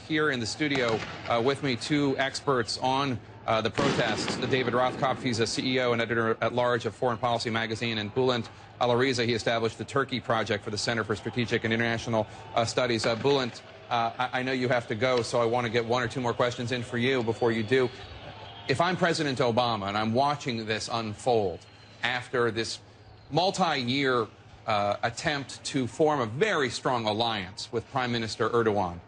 Here in the studio with me, two experts on the protests. David Rothkopf, he's a CEO and editor-at-large of Foreign Policy magazine, and Bülent Alariza, he established the Turkey Project for the Center for Strategic and International Studies. Bülent, I know you have to go, so I want to get one or two more questions in for you before you do. If I'm President Obama and I'm watching this unfold after this multi-year attempt to form a very strong alliance with Prime Minister Erdogan.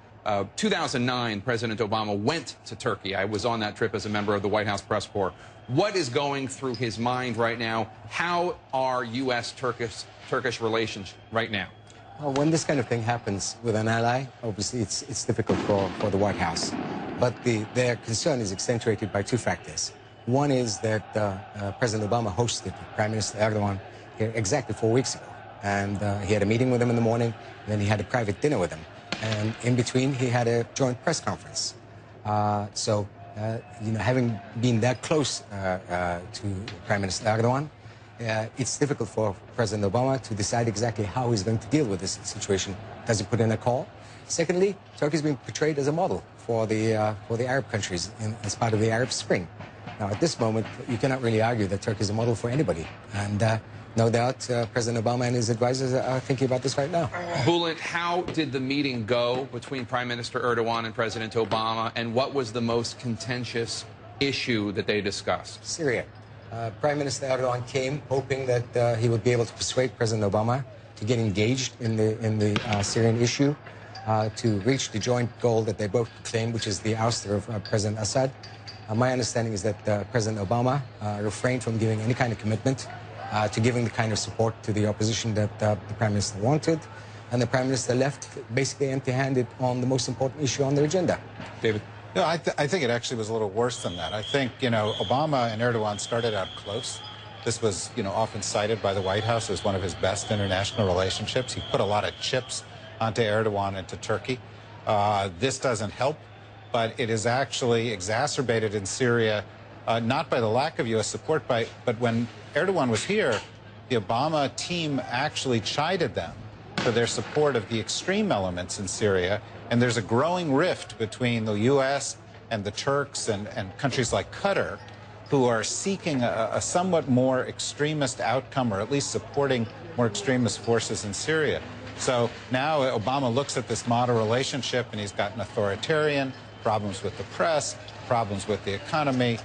2009, President Obama went to Turkey. I was on that trip as a member of the White House press corps. What is going through his mind right now? How are U.S.-Turkish relations right now? Well, when this kind of thing happens with an ally, obviously it's difficult for the White House. But their concern is accentuated by two factors. One is that President Obama hosted Prime Minister Erdogan here exactly 4 weeks ago. And he had a meeting with him in the morning, and then he had a private dinner with him. And in between, he had a joint press conference. Having been that close to Prime Minister Erdogan, it's difficult for President Obama to decide exactly how he's going to deal with this situation. Does he put in a call? Secondly, Turkey has been portrayed as a model for the Arab countries as part of the Arab Spring. Now, at this moment, you cannot really argue that Turkey is a model for anybody. And no doubt, President Obama and his advisors are thinking about this right now. Bülent, how did the meeting go between Prime Minister Erdogan and President Obama, and what was the most contentious issue that they discussed? Syria. Prime Minister Erdogan came hoping that he would be able to persuade President Obama to get engaged in the Syrian issue, to reach the joint goal that they both claim, which is the ouster of President Assad. My understanding is that President Obama refrained from giving any kind of commitment to giving the kind of support to the opposition that the Prime Minister wanted. And the Prime Minister left basically empty-handed on the most important issue on their agenda. David? No, I think it actually was a little worse than that. I think, Obama and Erdogan started out close. This was, often cited by the White House as one of his best international relationships. He put a lot of chips onto Erdogan and to Turkey. This doesn't help, but it is actually exacerbated in Syria, not by the lack of U.S. support, but when Erdogan was here, the Obama team actually chided them for their support of the extreme elements in Syria, and there's a growing rift between the U.S. and the Turks and countries like Qatar, who are seeking a somewhat more extremist outcome, or at least supporting more extremist forces in Syria. So now Obama looks at this model relationship, and he's got an authoritarian, problems with the press, problems with the economy,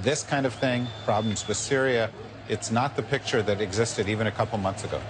this kind of thing, problems with Syria. It's not the picture that existed even a couple months ago.